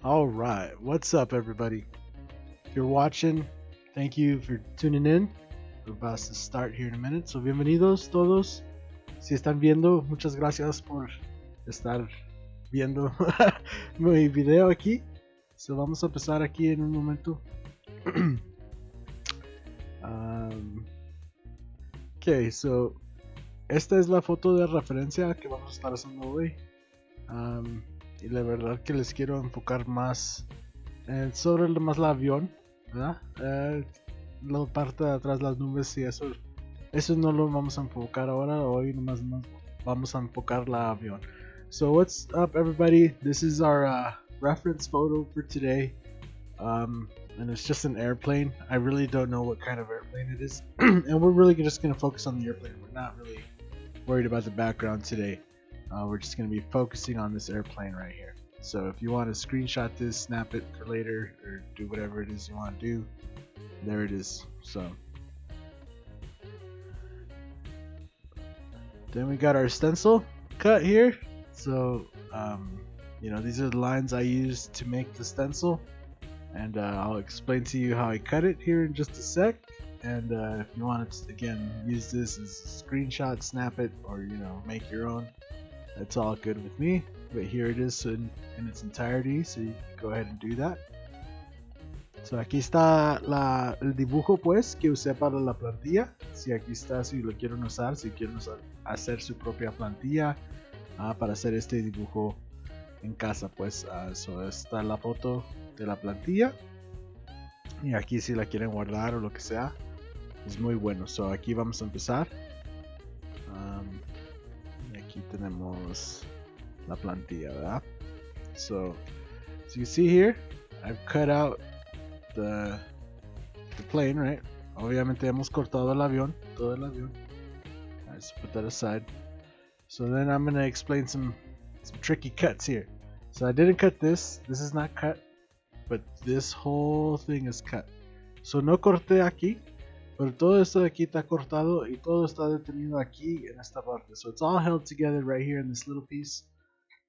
All right, what's up, everybody? If you're watching, thank you for tuning in. We're about to start here in a minute, so bienvenidos todos. Si están viendo, muchas gracias por estar viendo mi video aquí. So vamos a empezar aquí en un momento. Ok, so esta es la foto de referencia que vamos a estar haciendo hoy. Y la verdad que les quiero enfocar más sobre más el avión, ¿verdad? La parte de atrás, las nubes y eso no lo vamos a enfocar ahora. Hoy nomás vamos a enfocar el avión. So what's up, everybody? This is our reference photo for today. And it's just an airplane. I really don't know what kind of airplane it is. And we're really just going to focus on the airplane. We're not really worried about the background today. We're just going to be focusing on this airplane right here. So if you want to screenshot this, snap it for later, or do whatever it is you want to do, there it is. So then we got our stencil cut here. So these are the lines I used to make the stencil, and I'll explain to you how I cut it here in just a sec. And if you want to again use this as a screenshot, snap it, or make your own, that's all good with me. But here it is in its entirety, so you can go ahead and do that. So aquí está el dibujo pues que usé para la plantilla. Si aquí está, si lo quieren usar, si quieren hacer su propia plantilla para hacer este dibujo en casa, pues so está la foto de la plantilla. Y aquí si la quieren guardar o lo que sea, es muy bueno. So aquí vamos a empezar. Aquí tenemos la plantilla, ¿verdad? So as you see here, I've cut out the plane, right? Obviamente hemos cortado el avión, todo el avión. Let's put that aside. So then I'm gonna explain some tricky cuts here. So I didn't cut this. This is not cut, but this whole thing is cut. So no corté aquí, pero todo esto de aquí está cortado y todo está detenido aquí en esta parte. So it's all held together right here in this little piece.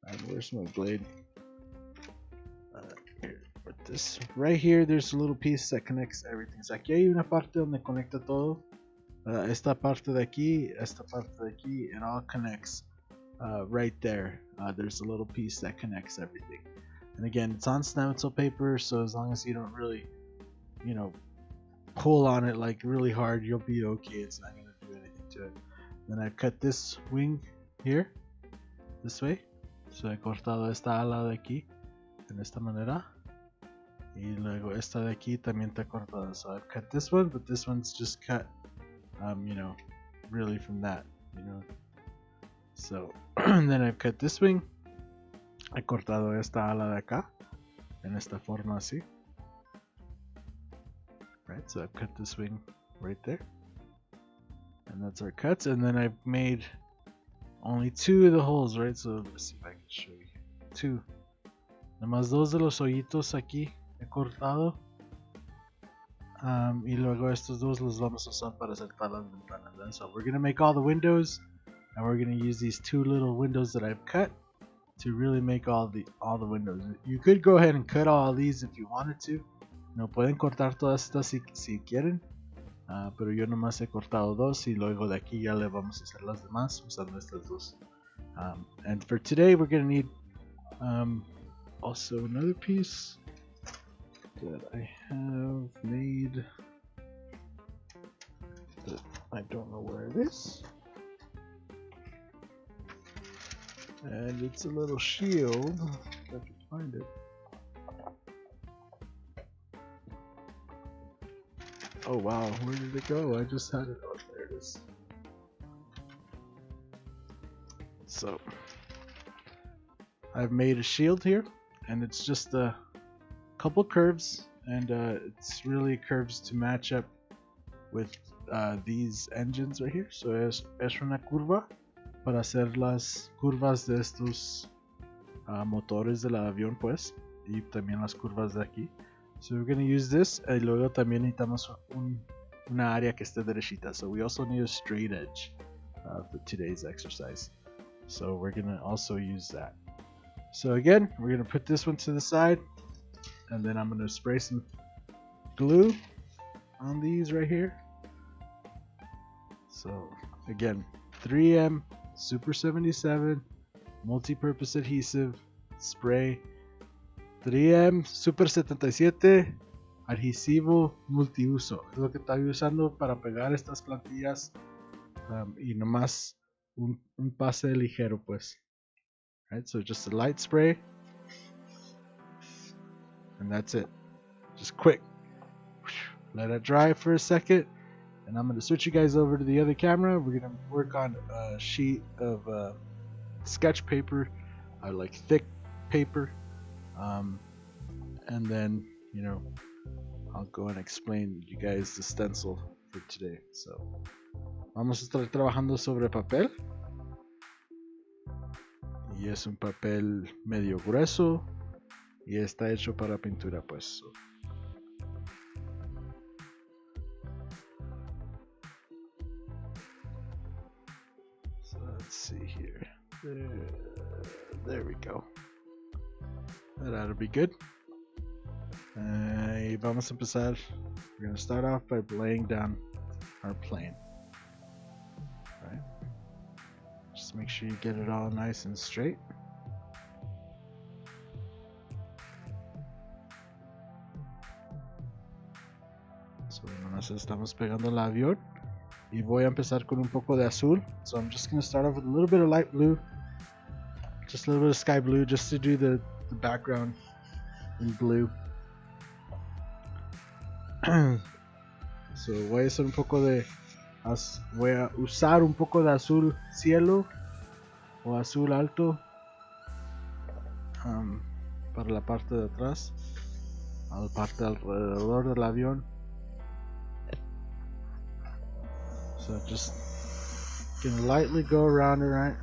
And where's my blade? Here, put this right here. There's a little piece that connects everything. So aquí hay una parte donde conecta todo. Esta parte de aquí, esta parte de aquí, it all connects right there. There's a little piece that connects everything. And again, it's on stencil paper, so as long as you don't really, pull on it like really hard, you'll be okay. It's not going to do anything to it. Then I've cut this wing here, this way. So he cortado esta ala de aquí, en esta manera. Y luego esta de aquí también está cortada. So I've cut this one, but this one's just cut, really from that, So, and then I've cut this wing. He cortado esta ala de acá, en esta forma así. Right, so I've cut this wing right there. And that's our cuts. And then I've made only two of the holes, right? So let's see if I can show you. Two. Nomás dos de los hoyitos aquí he cortado. Y luego estos dos los vamos a usar para hacer todas las ventanas. And so we're going to make all the windows. And we're going to use these two little windows that I've cut to really make all the windows. You could go ahead and cut all these if you wanted to. No pueden cortar todas estas si quieren. Pero yo nomás he cortado dos y luego de aquí ya le vamos a hacer las demás usando estas dos. And for today we're going to need also another piece that I have made that I don't know where it is. And it's a little shield, if I can find it. Oh wow, where did it go? I just had it. Oh, there it is. So, I've made a shield here, and it's just a couple curves, and it's really curves to match up with these engines right here. So es una curva para hacer las curvas de estos motores del avión, pues, y también las curvas de aquí. So we're going to use this, y luego también necesitamos una área que esté derechita. So we also need a straight edge for today's exercise. So we're going to also use that. So again, we're going to put this one to the side. and then I'm gonna spray some glue on these right here. So again, 3M Super 77 multi-purpose adhesive spray, 3M Super 77 adhesivo multiuso. Es lo que estoy usando para pegar estas plantillas, y nomás un pase ligero, pues. Right, so just a light spray, and that's it. Just quick. Let it dry for a second, and I'm going to switch you guys over to the other camera. We're going to work on a sheet of sketch paper, like thick paper, and then, you know, I'll go and explain you guys the stencil for today. So, vamos a estar trabajando sobre papel, y es un papel medio grueso y está hecho para pintura, pues. So let's see here. There we go. That ought to be good. Y vamos a empezar. We're going to start off by laying down our plane. Right? Just make sure you get it all nice and straight. So nomás estamos pegando el avión. Y voy a empezar con un poco de azul. So I'm just going to start off with a little bit of light blue. Just a little bit of sky blue just to do the background in blue. So voy a hacer un poco de voy a usar un poco de azul cielo o azul alto, para la parte de atrás, a la parte alrededor del avión. So just gonna lightly go around it, right?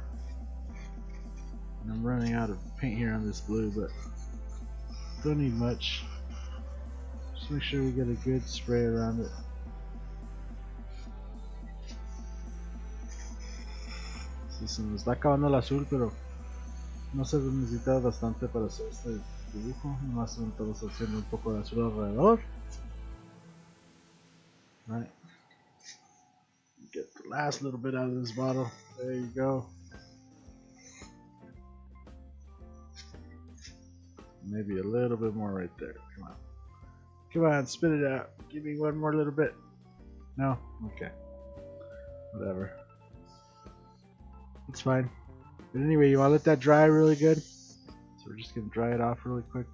And I'm running out of paint here on this blue, but don't need much. Just make sure we get a good spray around it. Sí, se nos está acabando el azul, pero no se necesita bastante para hacer este dibujo. Nomás estamos haciendo un poco de azul alrededor. Right. Get the last little bit out of this bottle. There you go. Maybe a little bit more right there. Come on. Come on, spit it out. Give me one more little bit. No? Okay. Whatever. It's fine. But anyway, you want to let that dry really good. So we're just going to dry it off really quick.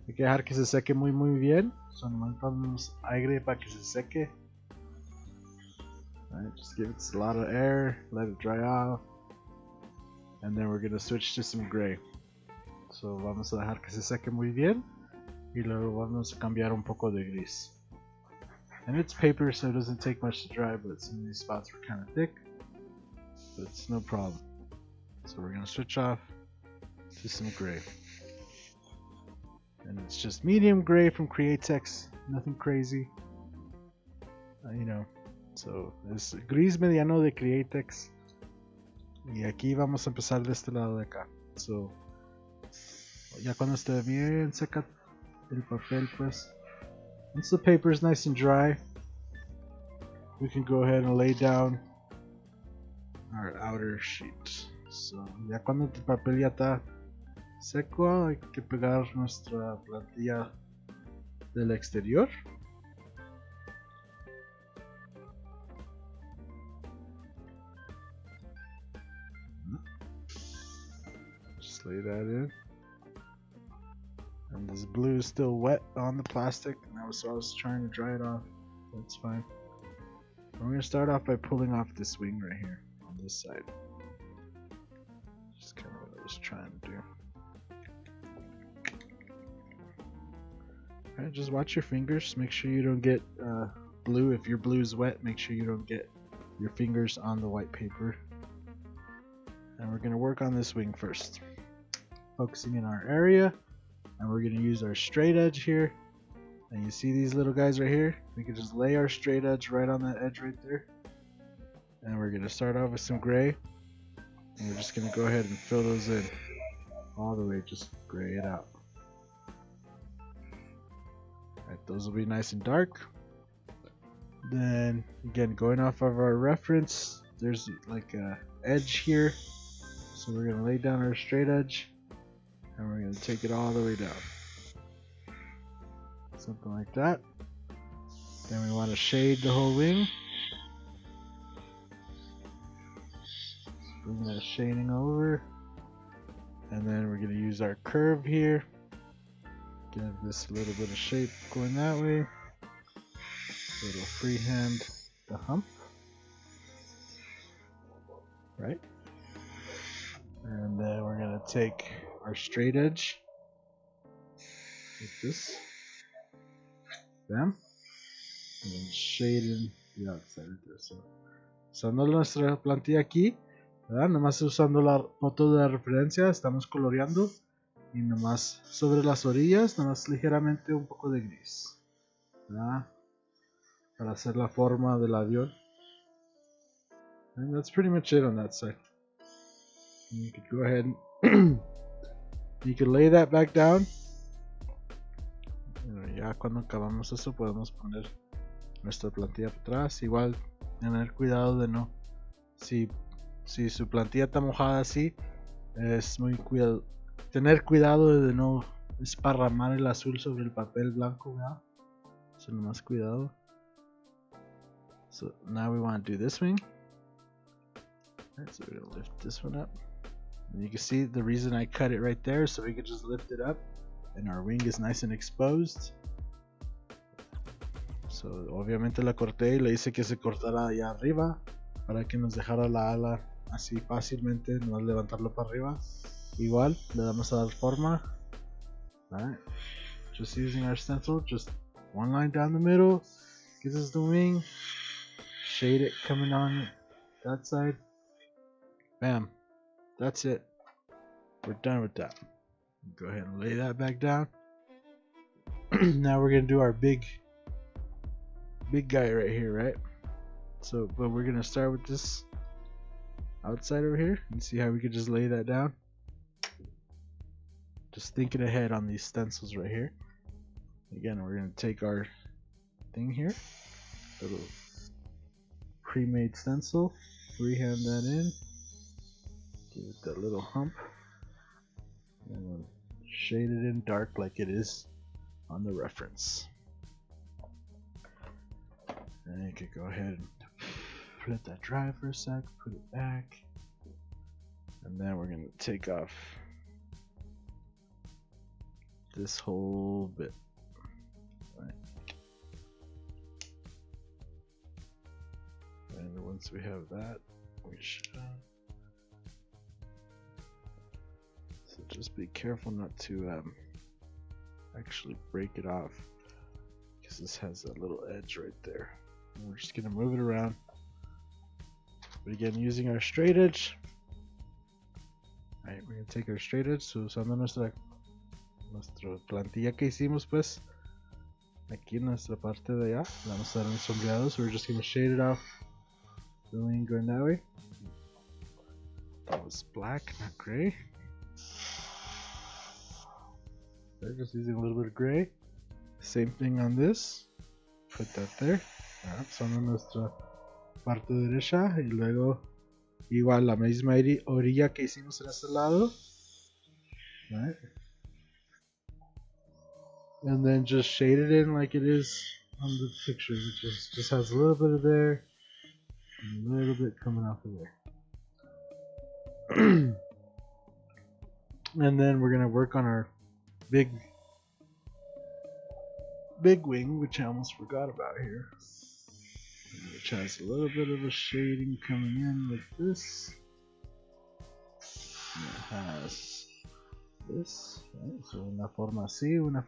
Hay que dejar que se seque muy bien. So nomás ponemos aire para que se seque. Alright, just give it a lot of air. Let it dry off. And then we're going to switch to some gray. So vamos a dejar que se seque muy bien. Y luego vamos a cambiar un poco de gris. And it's paper, so it doesn't take much to dry, but some of these spots were kind of thick. But it's no problem. So we're going to switch off to some gray. And it's just medium gray from Createx. Nothing crazy. You know. So es gris mediano de Createx. Y aquí vamos a empezar de este lado de acá. So ya cuando esté bien seca el papel, pues, once the paper is nice and dry, we can go ahead and lay down our outer sheet. So ya cuando el papel ya está seco, hay que pegar nuestra plantilla del exterior. Just lay that in. And this blue is still wet on the plastic, and so I was trying to dry it off. That's fine. We're going to start off by pulling off this wing right here on this side. Just kind of what I was trying to do. Alright, just watch your fingers. Make sure you don't get blue. If your blue is wet, make sure you don't get your fingers on the white paper. And we're going to work on this wing first. Focusing in our area. And we're going to use our straight edge here. And you see these little guys right here? We can just lay our straight edge right on that edge right there. And we're going to start off with some gray. And we're just going to go ahead and fill those in. All the way, just gray it out. those will be nice and dark. Then again, going off of our reference, there's like a edge here, so we're gonna lay down our straight edge and we're gonna take it all the way down, something like that. Then we want to shade the whole wing. Bring that shading over, and then we're gonna use our curve here. Give this a little bit of shape going that way. Little freehand the hump, right? And then we're gonna take our straight edge like this, bam, and then shade in the outside of this. So, usando nuestra plantilla aquí, ¿verdad? Nomás usando la foto de referencia, estamos coloreando y nomás sobre las orillas, nomás ligeramente un poco de gris, ¿verdad? Para hacer la forma del avión. And that's pretty much it on that side. And you could go ahead and you can lay that back down. Ya cuando acabamos eso podemos poner nuestra plantilla para atrás. Igual tener cuidado de no, si su plantilla está mojada así, es muy cuidado, tener cuidado de no esparramar el azul sobre el papel blanco, ¿verdad? So nomás cuidado. So now we want to do this wing. Alright, so we're gonna lift this one up. And you can see the reason I cut it right there, so we could just lift it up and our wing is nice and exposed. So obviamente la corté y le hice que se cortara allá arriba para que nos dejara la ala así fácilmente, no levantarlo para arriba. Igual le vamos a dar forma. Alright, just using our stencil, just one line down the middle gives us the wing. Shade it coming on that side. Bam. That's it. We're done with that. Go ahead and lay that back down. Now we're gonna do our big guy right here, right? So, but we're gonna start with this outside over here and see how we could just lay that down. Just thinking ahead on these stencils right here. Again, we're gonna take our thing here, little pre-made stencil, freehand that in, give it that little hump, and we'll shade it in dark like it is on the reference. And you could go ahead and let that dry for a sec, put it back, and then we're gonna take off this whole bit. Right. And once we have that, we should. So just be careful not to actually break it off, because this has that little edge right there. And we're just gonna move it around. But again, using our straight edge. Alright, we're gonna take our straight edge, so usando nuestra plantilla que hicimos, pues aquí en nuestra parte de allá, le vamos a dar un sombreado, so we're just gonna shade it off. The wing going that way. That was black, not gray. They're just using a little bit of gray. Same thing on this. Put that there. Usando nuestra parte derecha y luego igual la misma orilla que hicimos en este lado. Right. And then just shade it in like it is on the picture, which is just has a little bit of there and a little bit coming off of there. And then we're gonna work on our big wing, which I almost forgot about here, which has a little bit of a shading coming in like this. And it has this, right? So una forma así, una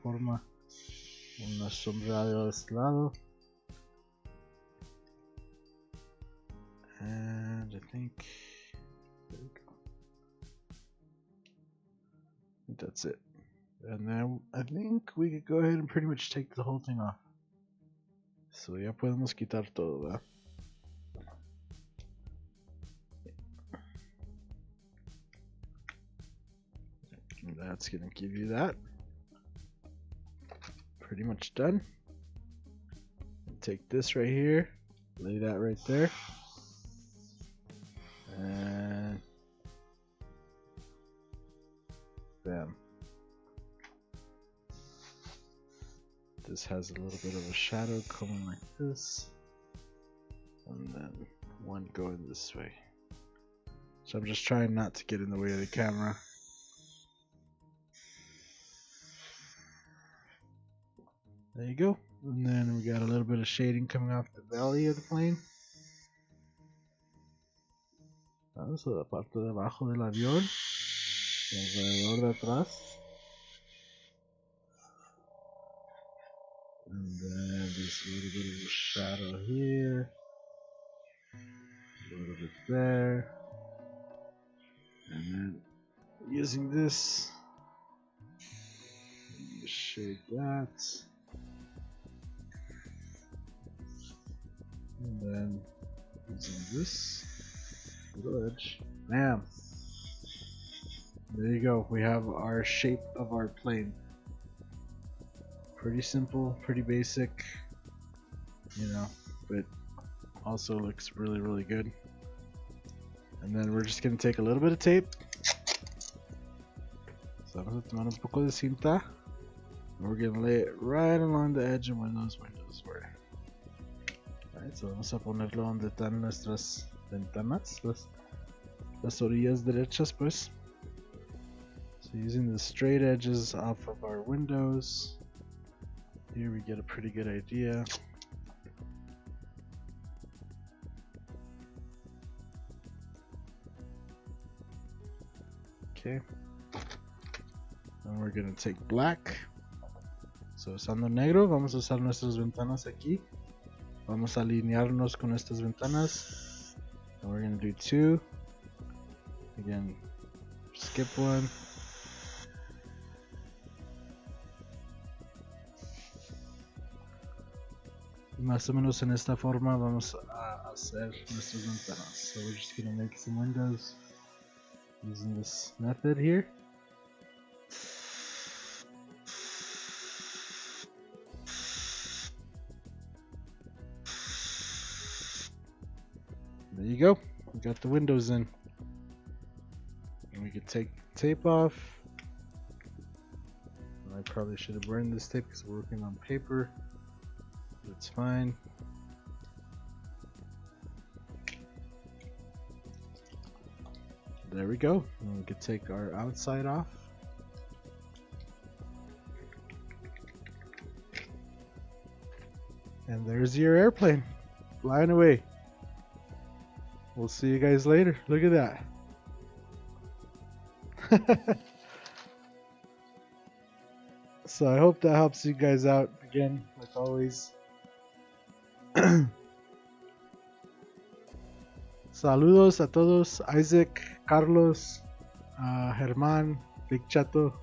sombreado de este lado, and I think that's it. And then I think we could go ahead and pretty much take the whole thing off. So ya podemos quitar todo, ¿verdad? And that's gonna give you that. Pretty much done. take this right here, lay that right there, and bam. This has a little bit of a shadow coming like this, and then one going this way. So I'm just trying not to get in the way of the camera. There you go. And then we got a little bit of shading coming off the belly of the plane. Vamos a la parte de abajo del avión, alrededor de atrás. And then this little bit of a shadow here, a little bit there, and then using this, shade that, and then using this little edge, bam! There you go. We have our shape of our plane. Pretty simple, pretty basic, you know, but also looks really, really good. And then we're just gonna take a little bit of tape. So vamos a tomar un poco de cinta, and we're gonna lay it right along the edge of where those windows were. Alright, so vamos a ponerlo donde están nuestras ventanas, las orillas derechas, pues. So using the straight edges off of our windows. Here we get a pretty good idea. Okay. And we're gonna take black. So usando negro, vamos a usar nuestras ventanas aquí. Vamos a alinearnos con estas ventanas. And we're gonna do 2. Again, skip 1. Más o menos en esta forma vamos a hacer nuestras ventanas. So we're just gonna make some windows using this method here. There you go. We got the windows in. And we can take the tape off. And I probably should have burned this tape because we're working on paper. It's fine. There we go. And we can take our outside off. And there's your airplane flying away. We'll see you guys later. Look at that. So I hope that helps you guys out. Again, like always. Saludos a todos, Isaac, Carlos, Germán, Big Chato.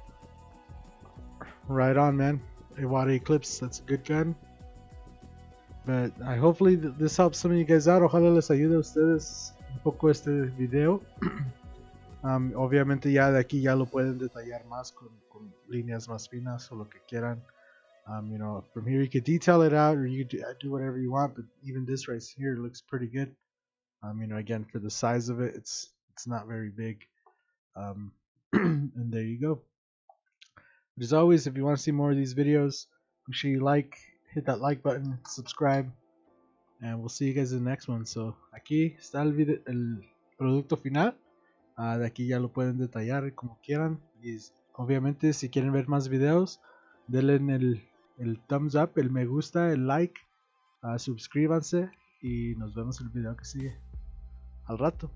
Right on, man. Iwata Eclipse, that's a good gun. But hopefully this helps some of you guys out. Ojalá les ayude a ustedes un poco este video. Obviamente ya de aquí ya lo pueden detallar más con líneas más finas o lo que quieran. You know, from here you could detail it out, or you could do whatever you want. But even this right here looks pretty good. You know, again, for the size of it, it's not very big. And there you go. But as always, if you want to see more of these videos, make sure you hit that like button, subscribe, and we'll see you guys in the next one. So aquí está el producto final. De aquí ya lo pueden detallar como quieran. Y obviamente si quieren ver más videos, denle el thumbs up, el me gusta, el like, suscríbanse y nos vemos en el video que sigue. Al rato.